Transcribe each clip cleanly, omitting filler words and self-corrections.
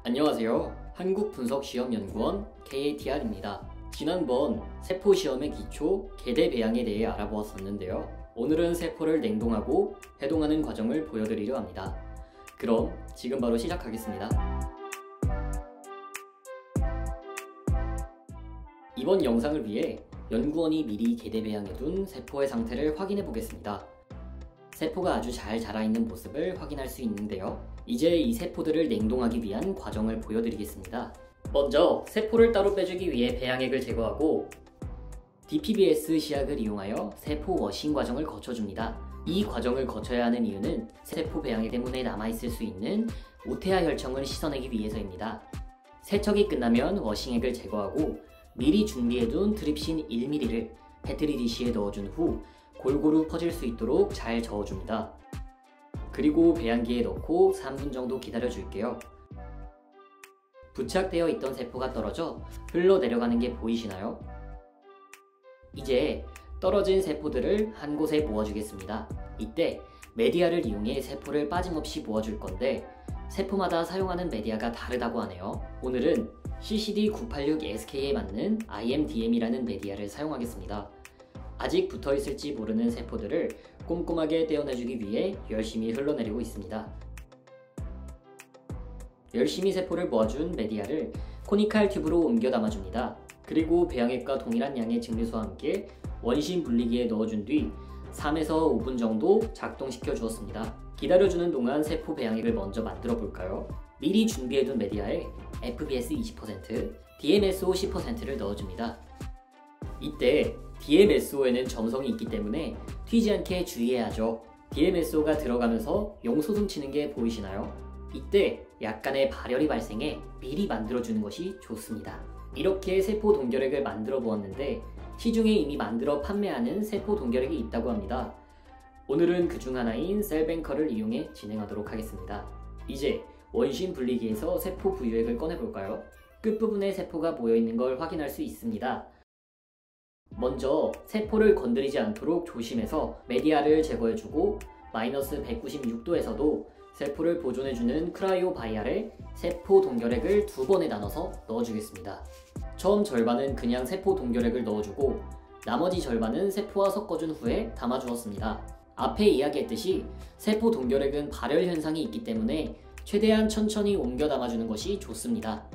안녕하세요. 한국분석시험연구원 KATR입니다. 지난번 세포시험의 기초, 계대 배양에 대해 알아보았었는데요. 오늘은 세포를 냉동하고 해동하는 과정을 보여드리려 합니다. 그럼 지금 바로 시작하겠습니다. 이번 영상을 위해 연구원이 미리 계대 배양해둔 세포의 상태를 확인해 보겠습니다. 세포가 아주 잘 자라있는 모습을 확인할 수 있는데요. 이제 이 세포들을 냉동하기 위한 과정을 보여드리겠습니다. 먼저 세포를 따로 빼주기 위해 배양액을 제거하고 DPBS 시약을 이용하여 세포 워싱 과정을 거쳐줍니다. 이 과정을 거쳐야 하는 이유는 세포 배양액 때문에 남아있을 수 있는 오테아 혈청을 씻어내기 위해서입니다. 세척이 끝나면 워싱액을 제거하고 미리 준비해둔 트립신 1ml를 페트리 디시에 넣어준 후 골고루 퍼질 수 있도록 잘 저어줍니다. 그리고 배양기에 넣고 3분 정도 기다려줄게요. 부착되어 있던 세포가 떨어져 흘러내려가는 게 보이시나요? 이제 떨어진 세포들을 한 곳에 모아주겠습니다. 이때 메디아를 이용해 세포를 빠짐없이 모아줄 건데 세포마다 사용하는 메디아가 다르다고 하네요. 오늘은 CCD986SK에 맞는 IMDM이라는 메디아를 사용하겠습니다. 아직 붙어있을지 모르는 세포들을 꼼꼼하게 떼어내주기 위해 열심히 흘러내리고 있습니다. 열심히 세포를 모아준 메디아를 코니칼 튜브로 옮겨 담아줍니다. 그리고 배양액과 동일한 양의 증류수와 함께 원심 분리기에 넣어준 뒤 3에서 5분 정도 작동시켜 주었습니다. 기다려주는 동안 세포 배양액을 먼저 만들어 볼까요? 미리 준비해둔 메디아에 FBS 20%, DMSO 10%를 넣어줍니다. 이때 DMSO에는 점성이 있기 때문에 튀지 않게 주의해야 하죠. DMSO가 들어가면서 용소숨 치는 게 보이시나요? 이때 약간의 발열이 발생해 미리 만들어주는 것이 좋습니다. 이렇게 세포 동결액을 만들어 보았는데 시중에 이미 만들어 판매하는 세포 동결액이 있다고 합니다. 오늘은 그 중 하나인 셀뱅커를 이용해 진행하도록 하겠습니다. 이제 원심 분리기에서 세포 부유액을 꺼내볼까요? 끝부분에 세포가 모여있는 걸 확인할 수 있습니다. 먼저 세포를 건드리지 않도록 조심해서 메디아를 제거해주고 마이너스 196도에서도 세포를 보존해주는 크라이오 바이알에 세포 동결액을 2번에 나눠서 넣어주겠습니다. 처음 절반은 그냥 세포 동결액을 넣어주고 나머지 절반은 세포와 섞어준 후에 담아주었습니다. 앞에 이야기했듯이 세포 동결액은 발열 현상이 있기 때문에 최대한 천천히 옮겨 담아주는 것이 좋습니다.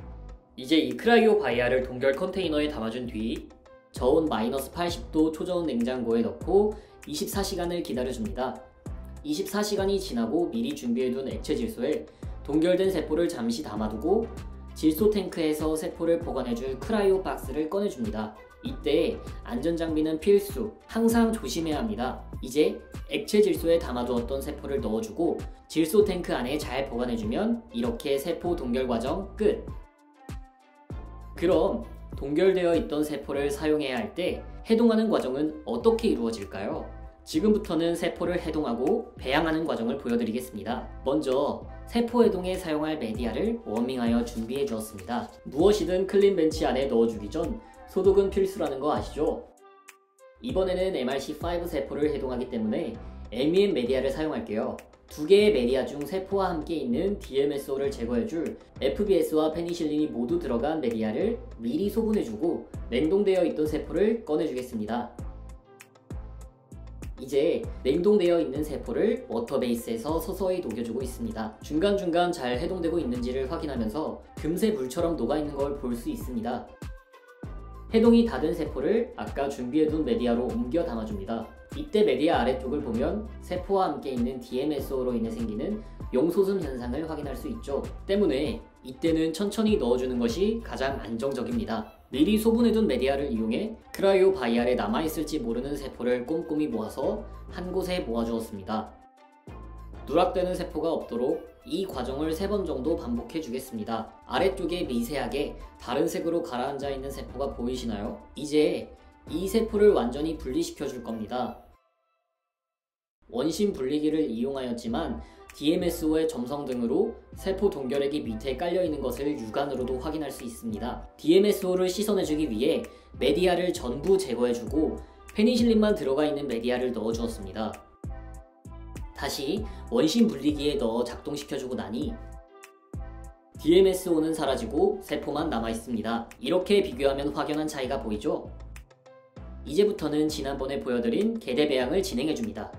이제 이 크라이오 바이알을 동결 컨테이너에 담아준 뒤 저온 마이너스 80도 초저온 냉장고에 넣고 24시간을 기다려줍니다. 24시간이 지나고 미리 준비해둔 액체 질소에 동결된 세포를 잠시 담아두고 질소 탱크에서 세포를 보관해줄 크라이오 박스를 꺼내줍니다. 이때 안전장비는 필수, 항상 조심해야 합니다. 이제 액체 질소에 담아두었던 세포를 넣어주고 질소 탱크 안에 잘 보관해주면 이렇게 세포 동결 과정 끝! 그럼 동결되어 있던 세포를 사용해야 할 때 해동하는 과정은 어떻게 이루어질까요? 지금부터는 세포를 해동하고 배양하는 과정을 보여드리겠습니다. 먼저 세포 해동에 사용할 메디아를 워밍하여 준비해 주었습니다. 무엇이든 클린 벤치 안에 넣어주기 전 소독은 필수라는 거 아시죠? 이번에는 MRC5 세포를 해동하기 때문에 MEM 메디아를 사용할게요. 두 개의 메디아 중 세포와 함께 있는 DMSO를 제거해줄 FBS와 페니실린이 모두 들어간 메디아를 미리 소분해주고 냉동되어 있던 세포를 꺼내주겠습니다. 이제 냉동되어 있는 세포를 워터베이스에서 서서히 녹여주고 있습니다. 중간중간 잘 해동되고 있는지를 확인하면서 금세 물처럼 녹아있는 걸 볼 수 있습니다. 해동이 다 된 세포를 아까 준비해둔 메디아로 옮겨 담아줍니다. 이때 메디아 아래쪽을 보면 세포와 함께 있는 DMSO로 인해 생기는 용소숨 현상을 확인할 수 있죠. 때문에 이때는 천천히 넣어주는 것이 가장 안정적입니다. 미리 소분해둔 메디아를 이용해 크라이오 바이알에 남아있을지 모르는 세포를 꼼꼼히 모아서 한 곳에 모아주었습니다. 누락되는 세포가 없도록 이 과정을 3번 정도 반복해 주겠습니다. 아래쪽에 미세하게 다른 색으로 가라앉아 있는 세포가 보이시나요? 이제 이 세포를 완전히 분리시켜 줄 겁니다. 원심 분리기를 이용하였지만 DMSO의 점성 등으로 세포 동결액이 밑에 깔려있는 것을 육안으로도 확인할 수 있습니다. DMSO를 씻어내주기 위해 메디아를 전부 제거해주고 페니실린만 들어가 있는 메디아를 넣어주었습니다. 다시 원심 분리기에 넣어 작동시켜주고 나니 DMSO는 사라지고 세포만 남아 있습니다. 이렇게 비교하면 확연한 차이가 보이죠? 이제부터는 지난번에 보여드린 개대 배양을 진행해줍니다.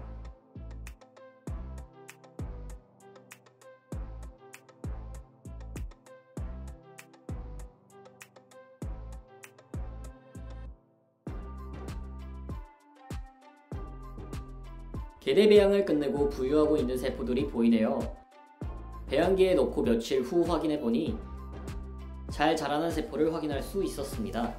개대 배양을 끝내고 부유하고 있는 세포들이 보이네요. 배양기에 넣고 며칠 후 확인해보니 잘 자라난 세포를 확인할 수 있었습니다.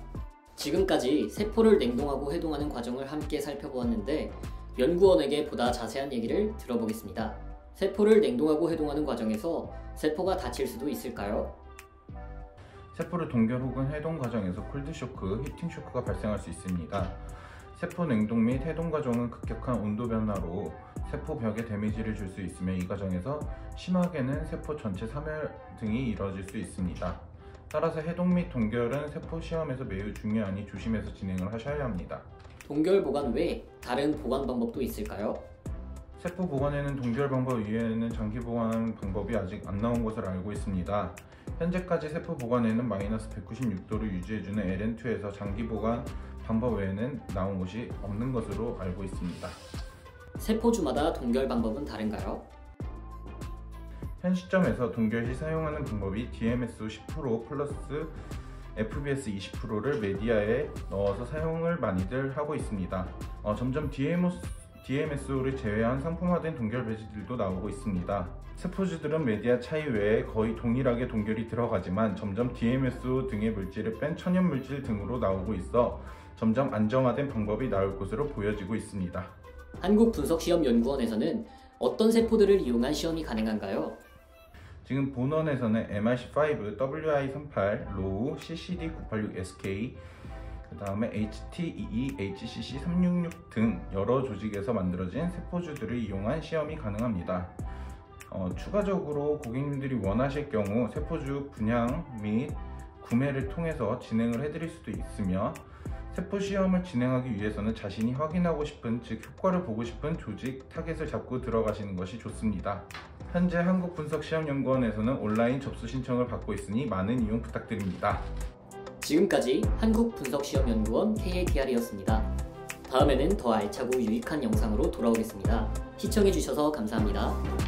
지금까지 세포를 냉동하고 해동하는 과정을 함께 살펴보았는데 연구원에게 보다 자세한 얘기를 들어보겠습니다. 세포를 냉동하고 해동하는 과정에서 세포가 다칠 수도 있을까요? 세포를 동결 혹은 해동 과정에서 콜드쇼크, 히팅쇼크가 발생할 수 있습니다. 세포 냉동 및 해동 과정은 급격한 온도 변화로 세포 벽에 데미지를 줄 수 있으며 이 과정에서 심하게는 세포 전체 사멸 등이 이루어질 수 있습니다. 따라서 해동 및 동결은 세포 시험에서 매우 중요하니 조심해서 진행을 하셔야 합니다. 동결 보관 외에 다른 보관 방법도 있을까요? 세포 보관에는 동결 방법 이외에는 장기 보관 방법이 아직 안 나온 것으로 알고 있습니다. 현재까지 세포 보관에는 마이너스 196도를 유지해주는 LN2에서 장기 보관 방법 외에는 나온 것이 없는 것으로 알고 있습니다. 세포주마다 동결 방법은 다른가요? 현 시점에서 동결 시 사용하는 방법이 DMSO 10% 플러스 FBS 20%를 메디아에 넣어서 사용을 많이들 하고 있습니다. 점점 DMSO를 제외한 상품화된 동결 배지들도 나오고 있습니다. 세포주들은 메디아 차이 외에 거의 동일하게 동결이 들어가지만 점점 DMSO 등의 물질을 뺀 천연물질 등으로 나오고 있어 점점 안정화된 방법이 나올 것으로 보여지고 있습니다. 한국분석시험연구원에서는 어떤 세포들을 이용한 시험이 가능한가요? 지금 본원에서는 MRC5, WI38, 로우, CCD986SK, 그 다음에 HT22, HCC366 등 여러 조직에서 만들어진 세포주들을 이용한 시험이 가능합니다. 추가적으로 고객님들이 원하실 경우 세포주 분양 및 구매를 통해서 진행을 해드릴 수도 있으며 세포 시험을 진행하기 위해서는 자신이 확인하고 싶은, 즉 효과를 보고 싶은 조직 타겟을 잡고 들어가시는 것이 좋습니다. 현재 한국분석시험연구원에서는 온라인 접수 신청을 받고 있으니 많은 이용 부탁드립니다. 지금까지 한국분석시험연구원 KADR이었습니다. 다음에는 더 알차고 유익한 영상으로 돌아오겠습니다. 시청해주셔서 감사합니다.